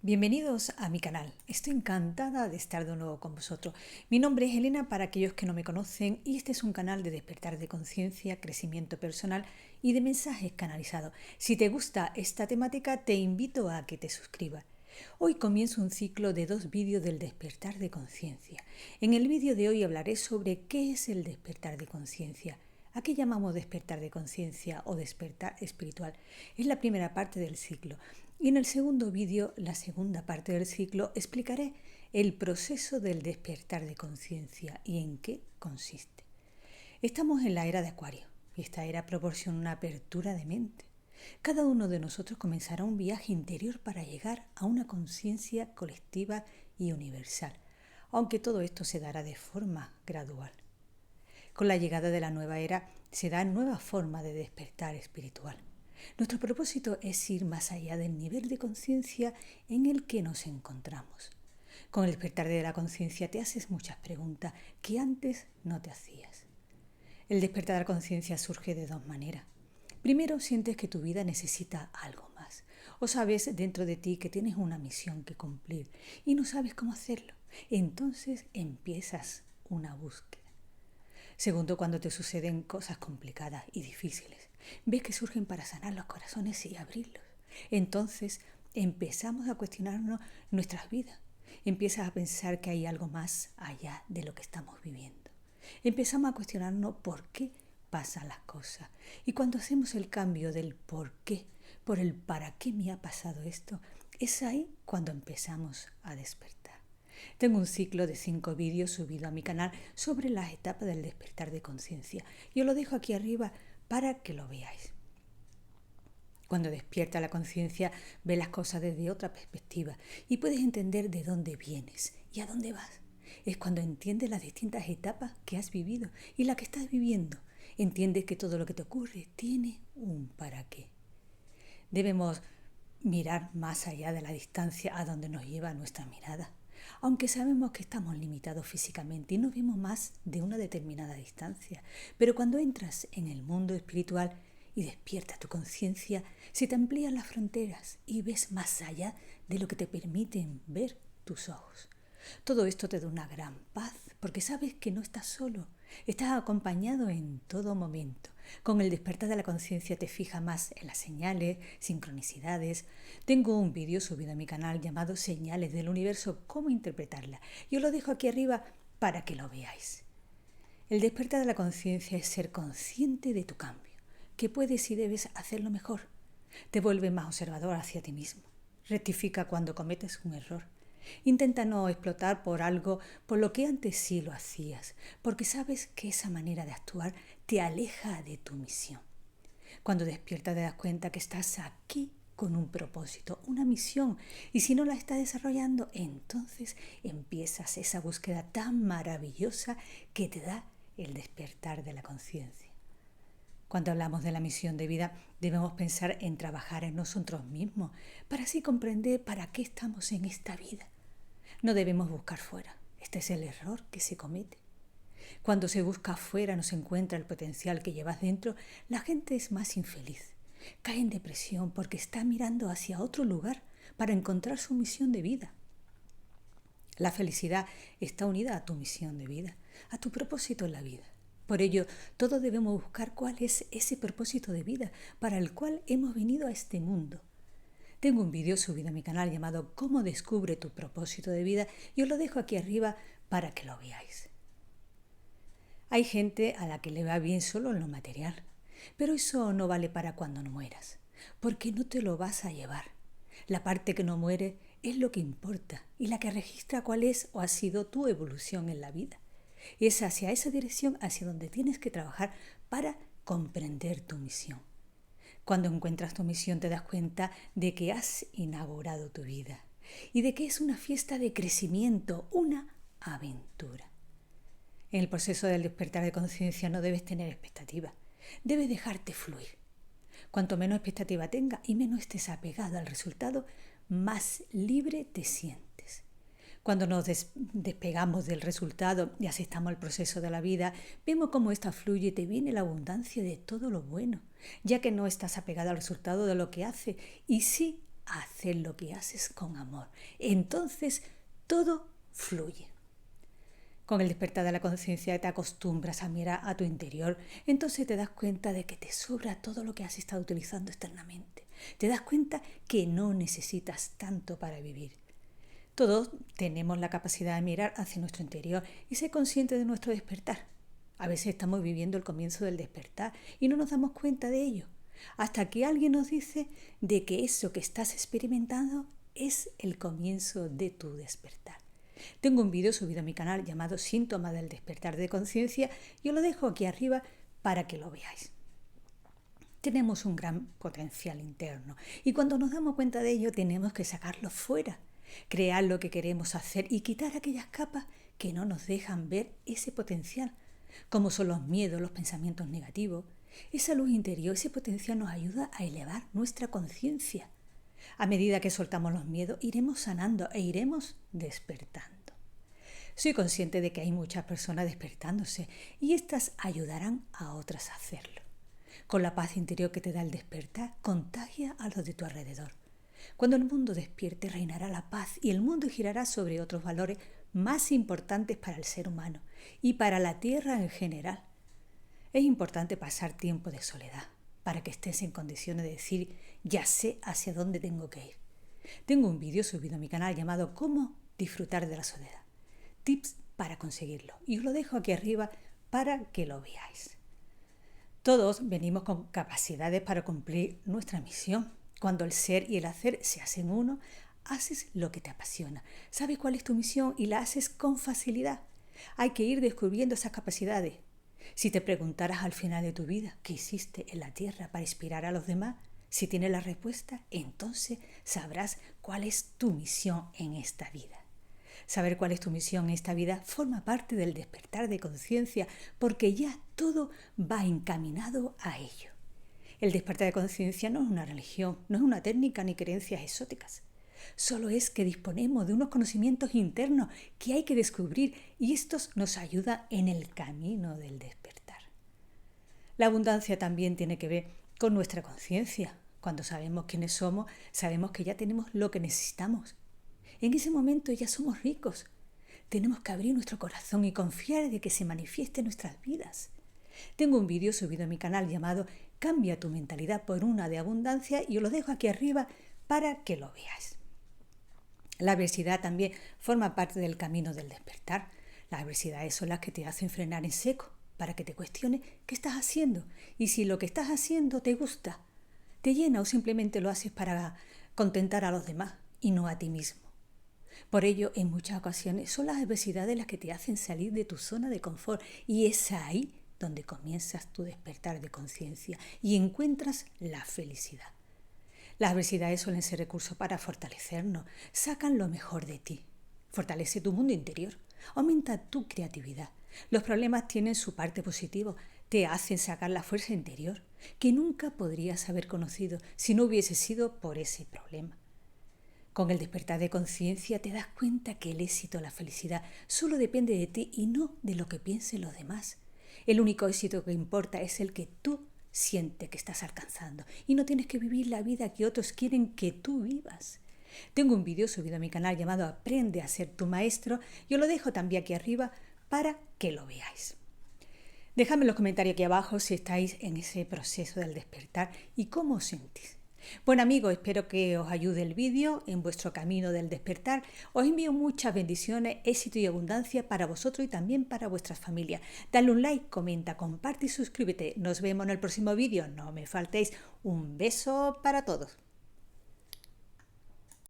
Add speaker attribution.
Speaker 1: Bienvenidos a mi canal. Estoy encantada de estar de nuevo con vosotros. Mi nombre es Elena para aquellos que no me conocen y este es un canal de despertar de conciencia, crecimiento personal y de mensajes canalizados. Si te gusta esta temática, te invito a que te suscribas. Hoy comienzo un ciclo de 2 vídeos del despertar de conciencia. En el vídeo de hoy hablaré sobre qué es el despertar de conciencia. ¿A qué llamamos despertar de conciencia o despertar espiritual? Es la primera parte del ciclo. Y en el segundo vídeo, la segunda parte del ciclo, explicaré el proceso del despertar de conciencia y en qué consiste. Estamos en la era de Acuario y esta era proporciona una apertura de mente. Cada uno de nosotros comenzará un viaje interior para llegar a una conciencia colectiva y universal, aunque todo esto se dará de forma gradual. Con la llegada de la nueva era se da nueva forma de despertar espiritual. Nuestro propósito es ir más allá del nivel de conciencia en el que nos encontramos. Con el despertar de la conciencia te haces muchas preguntas que antes no te hacías. El despertar de la conciencia surge de 2 maneras. Primero, sientes que tu vida necesita algo más, o sabes dentro de ti que tienes una misión que cumplir y no sabes cómo hacerlo. Entonces empiezas una búsqueda. Segundo, cuando te suceden cosas complicadas y difíciles, ves que surgen para sanar los corazones y abrirlos. Entonces empezamos a cuestionarnos nuestras vidas. Empiezas a pensar que hay algo más allá de lo que estamos viviendo. Empezamos a cuestionarnos por qué pasan las cosas. Y cuando hacemos el cambio del por qué por el para qué me ha pasado esto, es ahí cuando empezamos a despertar. Tengo un ciclo de 5 vídeos subido a mi canal sobre las etapas del despertar de conciencia. Yo lo dejo aquí arriba para que lo veáis. Cuando despierta la conciencia, ves las cosas desde otra perspectiva y puedes entender de dónde vienes y a dónde vas. Es cuando entiendes las distintas etapas que has vivido y la que estás viviendo. Entiendes que todo lo que te ocurre tiene un para qué. Debemos mirar más allá de la distancia a donde nos lleva nuestra mirada. Aunque sabemos que estamos limitados físicamente y no vemos más de una determinada distancia, pero cuando entras en el mundo espiritual y despiertas tu conciencia, se te amplían las fronteras y ves más allá de lo que te permiten ver tus ojos. Todo esto te da una gran paz porque sabes que no estás solo, estás acompañado en todo momento. Con el despertar de la conciencia te fijas más en las señales, sincronicidades. Tengo un vídeo subido a mi canal llamado Señales del Universo, cómo interpretarla. Yo lo dejo aquí arriba para que lo veáis. El despertar de la conciencia es ser consciente de tu cambio, que puedes y debes hacerlo mejor. Te vuelve más observador hacia ti mismo. Rectifica cuando cometes un error. Intenta no explotar por algo por lo que antes sí lo hacías, porque sabes que esa manera de actuar te aleja de tu misión. Cuando despiertas te das cuenta que estás aquí con un propósito, una misión, y si no la estás desarrollando, entonces empiezas esa búsqueda tan maravillosa que te da el despertar de la conciencia. Cuando hablamos de la misión de vida, debemos pensar en trabajar en nosotros mismos, para así comprender para qué estamos en esta vida. No debemos buscar fuera. Este es el error que se comete. Cuando se busca afuera no se encuentra el potencial que llevas dentro, la gente es más infeliz. Cae en depresión porque está mirando hacia otro lugar para encontrar su misión de vida. La felicidad está unida a tu misión de vida, a tu propósito en la vida. Por ello, todos debemos buscar cuál es ese propósito de vida para el cual hemos venido a este mundo. Tengo un vídeo subido a mi canal llamado ¿Cómo descubre tu propósito de vida? Y os lo dejo aquí arriba para que lo veáis. Hay gente a la que le va bien solo en lo material, pero eso no vale para cuando no mueras, porque no te lo vas a llevar. La parte que no muere es lo que importa y la que registra cuál es o ha sido tu evolución en la vida. Es hacia esa dirección hacia donde tienes que trabajar para comprender tu misión. Cuando encuentras tu misión te das cuenta de que has inaugurado tu vida y de que es una fiesta de crecimiento, una aventura. En el proceso del despertar de conciencia no debes tener expectativas, debes dejarte fluir. Cuanto menos expectativa tengas y menos estés apegado al resultado, más libre te sientes. Cuando nos despegamos del resultado y aceptamos el proceso de la vida, vemos cómo ésta fluye y te viene la abundancia de todo lo bueno, ya que no estás apegado al resultado de lo que hace y sí a hacer lo que haces con amor. Entonces todo fluye. Con el despertar de la conciencia te acostumbras a mirar a tu interior, entonces te das cuenta de que te sobra todo lo que has estado utilizando externamente. Te das cuenta que no necesitas tanto para vivir. Todos tenemos la capacidad de mirar hacia nuestro interior y ser conscientes de nuestro despertar. A veces estamos viviendo el comienzo del despertar y no nos damos cuenta de ello, hasta que alguien nos dice de que eso que estás experimentando es el comienzo de tu despertar. Tengo un vídeo subido a mi canal llamado Síntomas del despertar de conciencia y os lo dejo aquí arriba para que lo veáis. Tenemos un gran potencial interno y cuando nos damos cuenta de ello tenemos que sacarlo fuera, crear lo que queremos hacer y quitar aquellas capas que no nos dejan ver ese potencial, como son los miedos, los pensamientos negativos. Esa luz interior, ese potencial nos ayuda a elevar nuestra conciencia. A medida que soltamos los miedos, iremos sanando e iremos despertando. Soy consciente de que hay muchas personas despertándose y éstas ayudarán a otras a hacerlo. Con la paz interior que te da el despertar, contagia a los de tu alrededor. Cuando el mundo despierte, reinará la paz y el mundo girará sobre otros valores más importantes para el ser humano y para la tierra en general. Es importante pasar tiempo de soledad para que estés en condiciones de decir, ya sé hacia dónde tengo que ir. Tengo un vídeo subido a mi canal llamado Cómo disfrutar de la soledad. Tips para conseguirlo. Y os lo dejo aquí arriba para que lo veáis. Todos venimos con capacidades para cumplir nuestra misión. Cuando el ser y el hacer se hacen uno, haces lo que te apasiona. Sabes cuál es tu misión y la haces con facilidad. Hay que ir descubriendo esas capacidades. Si te preguntaras al final de tu vida qué hiciste en la tierra para inspirar a los demás, si tienes la respuesta, entonces sabrás cuál es tu misión en esta vida. Saber cuál es tu misión en esta vida forma parte del despertar de conciencia porque ya todo va encaminado a ello. El despertar de conciencia no es una religión, no es una técnica ni creencias exóticas. Solo es que disponemos de unos conocimientos internos que hay que descubrir y estos nos ayudan en el camino del despertar. La abundancia también tiene que ver con nuestra conciencia. Cuando sabemos quiénes somos, sabemos que ya tenemos lo que necesitamos. En ese momento ya somos ricos. Tenemos que abrir nuestro corazón y confiar de que se manifieste en nuestras vidas. Tengo un vídeo subido a mi canal llamado Cambia tu mentalidad por una de abundancia y os lo dejo aquí arriba para que lo veáis. La adversidad también forma parte del camino del despertar. Las adversidades son las que te hacen frenar en seco para que te cuestiones qué estás haciendo y si lo que estás haciendo te gusta, te llena o simplemente lo haces para contentar a los demás y no a ti mismo. Por ello, en muchas ocasiones son las adversidades las que te hacen salir de tu zona de confort y es ahí donde comienzas tu despertar de conciencia y encuentras la felicidad. Las adversidades suelen ser recursos para fortalecernos, sacan lo mejor de ti, fortalece tu mundo interior, aumenta tu creatividad. Los problemas tienen su parte positiva, te hacen sacar la fuerza interior que nunca podrías haber conocido si no hubiese sido por ese problema. Con el despertar de conciencia te das cuenta que el éxito, la felicidad, solo depende de ti y no de lo que piensen los demás. El único éxito que importa es el que tú sientes que estás alcanzando y no tienes que vivir la vida que otros quieren que tú vivas. Tengo un vídeo subido a mi canal llamado Aprende a ser tu maestro y os lo dejo también aquí arriba para que lo veáis. Dejadme en los comentarios aquí abajo si estáis en ese proceso del despertar y cómo os sentís. Bueno amigos, espero que os ayude el vídeo en vuestro camino del despertar. Os envío muchas bendiciones, éxito y abundancia para vosotros y también para vuestras familias. Dale un like, comenta, comparte y suscríbete. Nos vemos en el próximo vídeo. No me faltéis. Un beso para todos.